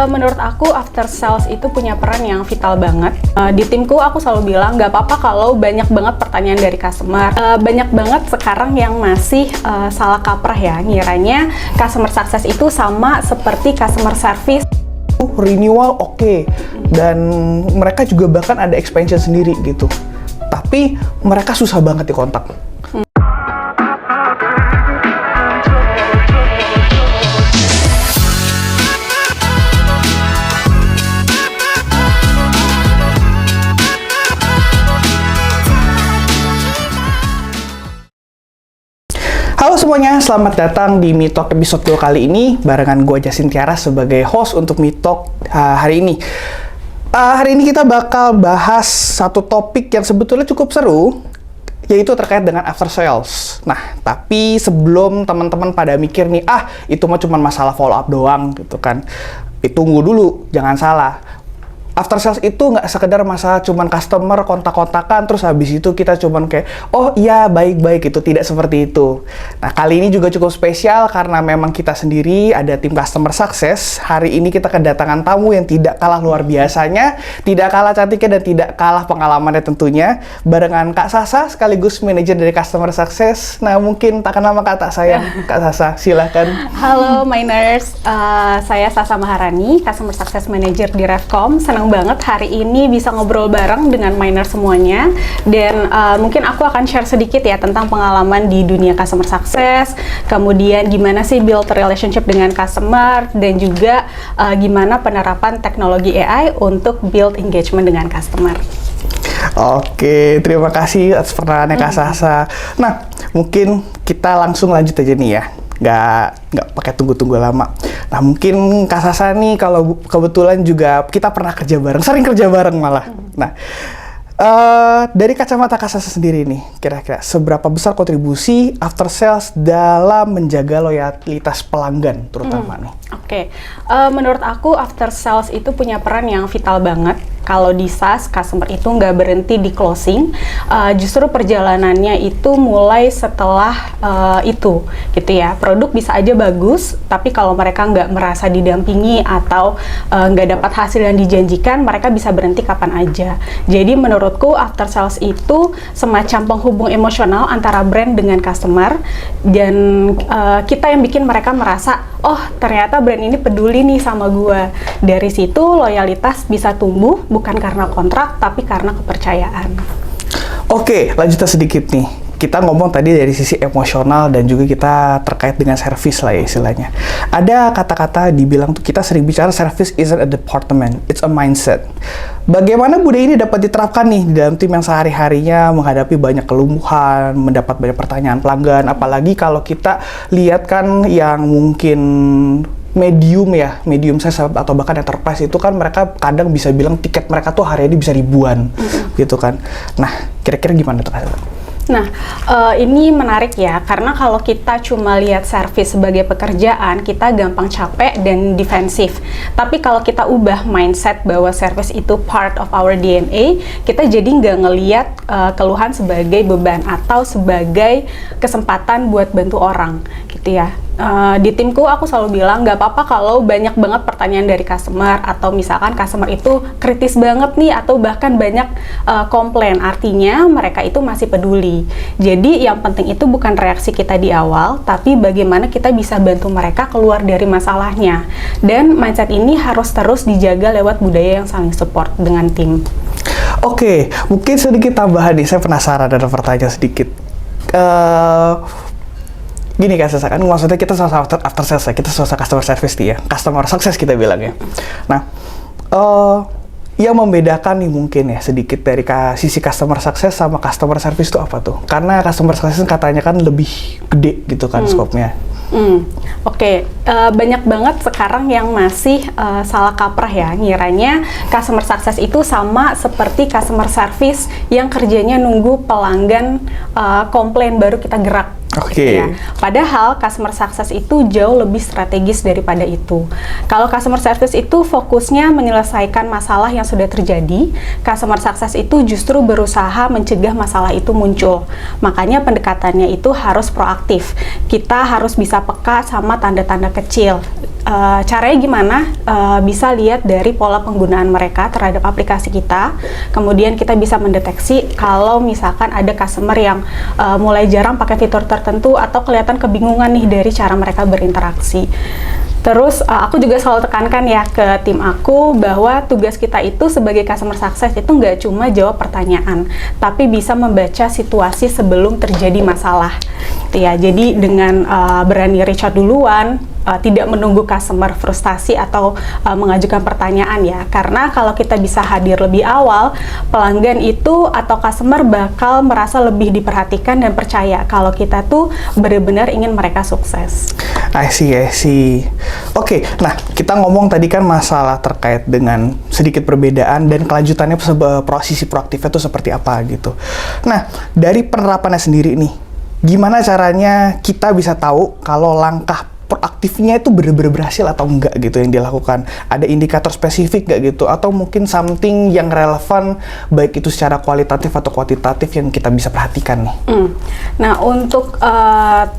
Menurut aku after sales itu punya peran yang vital banget. Di timku aku selalu bilang nggak apa-apa kalau banyak banget pertanyaan dari customer. Banyak banget sekarang yang masih salah kaprah ya, ngiranya customer success itu sama seperti customer service. Renewal oke, dan mereka juga bahkan ada expansion sendiri gitu. Tapi mereka susah banget dikontak. Halo semuanya, selamat datang di Meetalk episode 2 kali ini barengan gue Jasin Tiara sebagai host untuk Meetalk hari ini. Hari ini kita bakal bahas satu topik yang sebetulnya cukup seru, yaitu terkait dengan after sales. Nah, tapi sebelum teman-teman pada mikir nih, itu mah cuma masalah follow up doang gitu kan. Tunggu dulu, jangan salah. After sales itu nggak sekedar masalah cuman customer kontak-kontakan terus habis itu kita cuman kayak oh iya baik-baik, itu tidak seperti itu. Nah, kali ini juga cukup spesial karena memang kita sendiri ada tim customer success. Hari ini kita kedatangan tamu yang tidak kalah luar biasanya, tidak kalah cantiknya dan tidak kalah pengalamannya tentunya, barengan Kak Sasa sekaligus manajer dari customer success. Nah, mungkin tak kenal maka tak sayang. Kak Sasa, silakan. Halo Miners, saya Sasa Maharani, customer success manager di Revcom. Senang banget hari ini bisa ngobrol bareng dengan Miners semuanya, dan mungkin aku akan share sedikit ya tentang pengalaman di dunia customer success, kemudian gimana sih build relationship dengan customer, dan juga gimana penerapan teknologi AI untuk build engagement dengan customer. Oke, terima kasih atas pertanyaannya Kak Sasa. Nah, mungkin kita langsung lanjut aja nih ya, nggak pakai tunggu-tunggu lama. Nah, mungkin Kak Sasa nih kalau kebetulan juga kita pernah kerja bareng, sering kerja bareng malah. Nah, dari kacamata Kak Sasa sendiri nih, kira-kira seberapa besar kontribusi after sales dalam menjaga loyalitas pelanggan terutama nih? Oke, menurut aku after sales itu punya peran yang vital banget. Kalau di SaaS, customer itu nggak berhenti di closing, justru perjalanannya itu mulai setelah itu, gitu ya. Produk bisa aja bagus, tapi kalau mereka nggak merasa didampingi atau nggak dapat hasil yang dijanjikan, mereka bisa berhenti kapan aja. Jadi menurutku after sales itu semacam penghubung emosional antara brand dengan customer, dan kita yang bikin mereka merasa, oh ternyata brand ini peduli nih sama gua. Dari situ loyalitas bisa tumbuh, bukan karena kontrak, tapi karena kepercayaan. Oke, lanjutnya sedikit nih. Kita ngomong tadi dari sisi emosional dan juga kita terkait dengan service lah ya istilahnya. Ada kata-kata dibilang tuh, kita sering bicara service isn't a department, it's a mindset. Bagaimana budaya ini dapat diterapkan nih di dalam tim yang sehari-harinya menghadapi banyak kelumpuhan, mendapat banyak pertanyaan pelanggan, apalagi kalau kita lihat kan yang mungkin medium size atau bahkan enterprise itu kan mereka kadang bisa bilang tiket mereka tuh hari ini bisa ribuan gitu kan. Nah, kira-kira gimana tuh? Nah, ini menarik ya, karena kalau kita cuma lihat service sebagai pekerjaan, kita gampang capek dan defensif. Tapi kalau kita ubah mindset bahwa service itu part of our DNA, kita jadi nggak ngelihat keluhan sebagai beban atau sebagai kesempatan buat bantu orang, gitu ya. Di timku aku selalu bilang nggak apa-apa kalau banyak banget pertanyaan dari customer, atau misalkan customer itu kritis banget nih, atau bahkan banyak komplain, artinya mereka itu masih peduli. Jadi yang penting itu bukan reaksi kita di awal, tapi bagaimana kita bisa bantu mereka keluar dari masalahnya. Dan mindset ini harus terus dijaga lewat budaya yang saling support dengan tim. Oke, mungkin sedikit tambahan nih, saya penasaran ada pertanyaan sedikit. Gini Kak Sasa, kan maksudnya kita sama after sales ya, kita sama customer service nih ya, customer success kita bilangnya. Nah, yang membedakan nih mungkin ya sedikit dari sisi customer success sama customer service itu apa tuh? Karena customer success katanya kan lebih gede gitu kan skopnya. Oke, banyak banget sekarang yang masih salah kaprah ya, ngiranya customer success itu sama seperti customer service yang kerjanya nunggu pelanggan komplain baru kita gerak. Oke. Ya. Padahal customer success itu jauh lebih strategis daripada itu. Kalau customer service itu fokusnya menyelesaikan masalah yang sudah terjadi, customer success itu justru berusaha mencegah masalah itu muncul. Makanya pendekatannya itu harus proaktif. Kita harus bisa peka sama tanda-tanda kecil. caranya gimana? Bisa lihat dari pola penggunaan mereka terhadap aplikasi kita. Kemudian kita bisa mendeteksi kalau misalkan ada customer yang mulai jarang pakai fitur tertentu atau kelihatan kebingungan nih dari cara mereka berinteraksi. Terus aku juga selalu tekankan ya ke tim aku bahwa tugas kita itu sebagai customer success itu nggak cuma jawab pertanyaan, tapi bisa membaca situasi sebelum terjadi masalah. Gitu ya. Jadi dengan berani reach out duluan, tidak menunggu customer frustasi atau mengajukan pertanyaan ya. Karena kalau kita bisa hadir lebih awal, pelanggan itu atau customer bakal merasa lebih diperhatikan dan percaya kalau kita tuh benar-benar ingin mereka sukses. I see. Oke, nah kita ngomong tadi kan masalah terkait dengan sedikit perbedaan dan kelanjutannya sisi proaktifnya itu seperti apa gitu. Nah, dari penerapannya sendiri nih, gimana caranya kita bisa tahu kalau langkah proaktifnya itu benar-benar berhasil atau enggak gitu yang dilakukan? Ada indikator spesifik nggak gitu? Atau mungkin something yang relevan baik itu secara kualitatif atau kuantitatif yang kita bisa perhatikan nih? Nah, untuk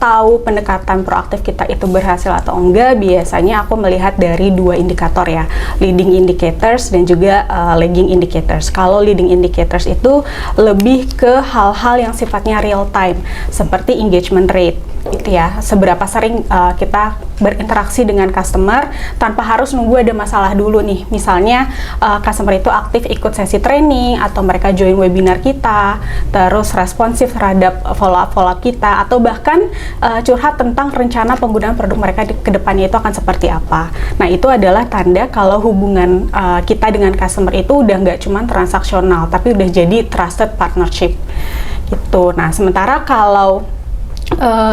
tahu pendekatan proaktif kita itu berhasil atau enggak, biasanya aku melihat dari 2 indikator ya, leading indicators dan juga lagging indicators. Kalau leading indicators itu lebih ke hal-hal yang sifatnya real time, seperti engagement rate. Gitu ya, seberapa sering kita berinteraksi dengan customer tanpa harus nunggu ada masalah dulu nih. Misalnya customer itu aktif ikut sesi training atau mereka join webinar kita, terus responsif terhadap follow-up kita, atau bahkan curhat tentang rencana penggunaan produk mereka ke depannya itu akan seperti apa. Nah, itu adalah tanda kalau hubungan kita dengan customer itu udah nggak cuma transaksional, tapi udah jadi trusted partnership gitu. Nah, sementara kalau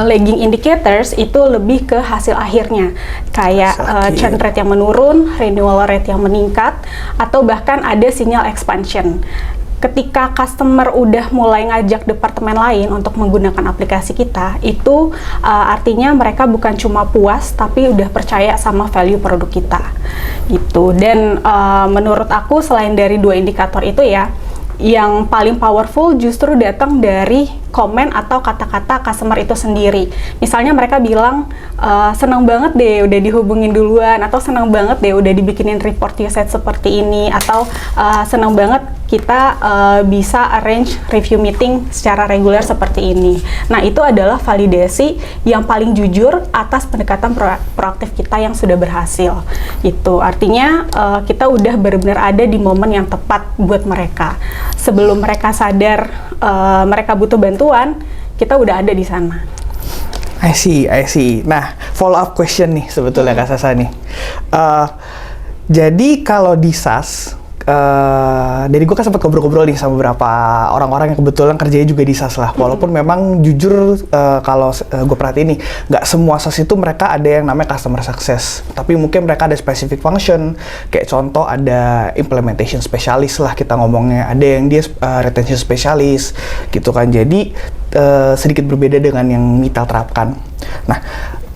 lagging indicators itu lebih ke hasil akhirnya, kayak churn rate yang menurun, renewal rate yang meningkat, atau bahkan ada sinyal expansion. Ketika customer udah mulai ngajak departemen lain untuk menggunakan aplikasi kita, itu artinya mereka bukan cuma puas, tapi udah percaya sama value produk kita gitu. Dan menurut aku selain dari 2 indikator itu ya, yang paling powerful justru datang dari komen atau kata-kata customer itu sendiri. Misalnya mereka bilang, senang banget deh udah dihubungin duluan, atau senang banget deh udah dibikinin report usage seperti ini, atau senang banget kita bisa arrange review meeting secara reguler seperti ini. Nah, itu adalah validasi yang paling jujur atas pendekatan proaktif kita yang sudah berhasil. Itu artinya kita udah benar-benar ada di momen yang tepat buat mereka. Sebelum mereka sadar mereka butuh bantuan, kita udah ada di sana. I see. Nah, follow up question nih sebetulnya Kak Sasa nih. Jadi kalau di SaaS, dari gue kan sempat ngobrol-ngobrol nih sama beberapa orang-orang yang kebetulan kerjanya juga di SaaS lah. Walaupun memang jujur kalau gue perhatiin nih, nggak semua SaaS itu mereka ada yang namanya customer success. Tapi mungkin mereka ada specific function. Kayak contoh ada implementation specialist lah kita ngomongnya. Ada yang dia retention specialist gitu kan. Jadi sedikit berbeda dengan yang Mitel terapkan. Nah,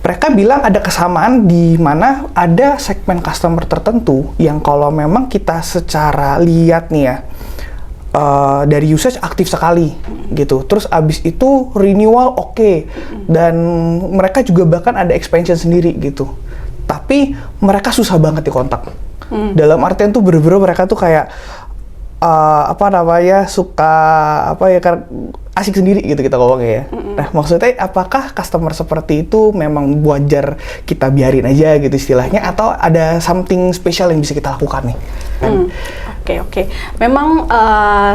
mereka bilang ada kesamaan di mana ada segmen customer tertentu yang kalau memang kita secara lihat nih ya, dari usage aktif sekali gitu. Terus abis itu renewal oke. Dan mereka juga bahkan ada expansion sendiri gitu. Tapi mereka susah banget dikontak. Dalam artian tuh bener-bener mereka tuh kayak suka asik sendiri gitu kita ngomongnya ya. Nah, maksudnya apakah customer seperti itu memang wajar kita biarin aja gitu istilahnya, atau ada something spesial yang bisa kita lakukan nih? Oke. Memang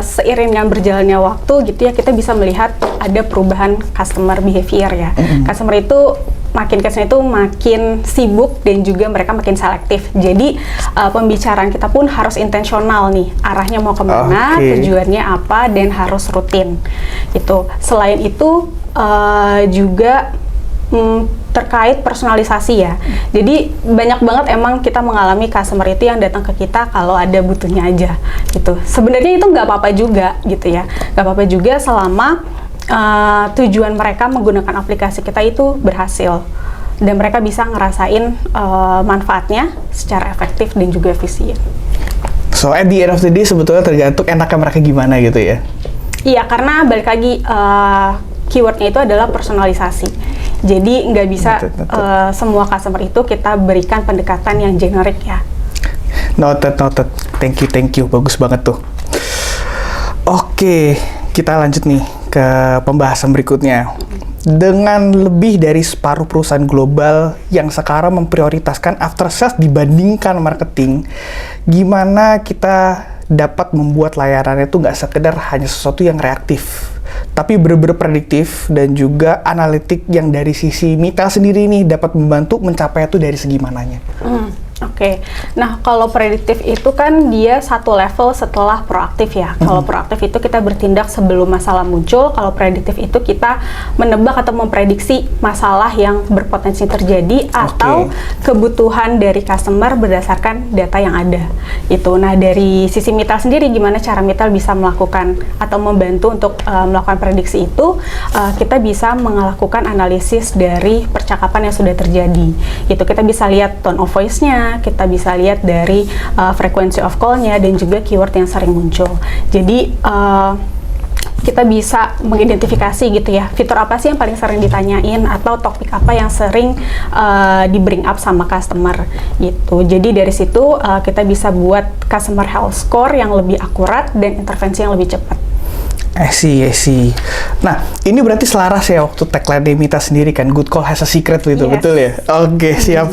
seiring dengan berjalannya waktu gitu ya, kita bisa melihat ada perubahan customer behavior ya. Customer itu makin kesini itu makin sibuk dan juga mereka makin selektif. Jadi pembicaraan kita pun harus intensional nih, arahnya mau kemana, tujuannya apa, dan harus rutin. Gitu. Selain itu juga terkait personalisasi ya. Jadi banyak banget emang kita mengalami customer itu yang datang ke kita kalau ada butuhnya aja gitu. Sebenarnya itu nggak apa-apa juga gitu ya. Nggak apa-apa juga selama tujuan mereka menggunakan aplikasi kita itu berhasil dan mereka bisa ngerasain manfaatnya secara efektif dan juga efisien. So at the end of the day sebetulnya tergantung enaknya mereka gimana gitu ya? Iya, karena balik lagi keywordnya itu adalah personalisasi. Jadi nggak bisa Noted. semua customer itu kita berikan pendekatan yang generik ya. Noted. Thank you. Bagus banget tuh. Oke, kita lanjut nih ke pembahasan berikutnya. Dengan lebih dari separuh perusahaan global yang sekarang memprioritaskan after sales dibandingkan marketing, gimana kita dapat membuat layanannya itu nggak sekedar hanya sesuatu yang reaktif, tapi benar-benar prediktif dan juga analitik yang dari sisi Mita sendiri nih dapat membantu mencapai itu dari segi mananya. Oke. Nah, kalau prediktif itu kan dia satu level setelah proaktif ya. Kalau proaktif itu kita bertindak sebelum masalah muncul. Kalau prediktif itu kita menebak atau memprediksi masalah yang berpotensi terjadi atau kebutuhan dari customer berdasarkan data yang ada. Itu. Nah, dari sisi Mita sendiri gimana cara Mita bisa melakukan atau membantu untuk melakukan prediksi itu? Kita bisa melakukan analisis dari percakapan yang sudah terjadi. Itu kita bisa lihat tone of voice-nya, kita bisa lihat dari frequency of call-nya dan juga keyword yang sering muncul. Jadi kita bisa mengidentifikasi gitu ya, fitur apa sih yang paling sering ditanyain atau topik apa yang sering di bring up sama customer gitu. Jadi dari situ kita bisa buat customer health score yang lebih akurat dan intervensi yang lebih cepat. I see. Nah, ini berarti selaras ya waktu tagline Mita sendiri kan, good call has a secret gitu, Yes. betul ya? Oke, siap.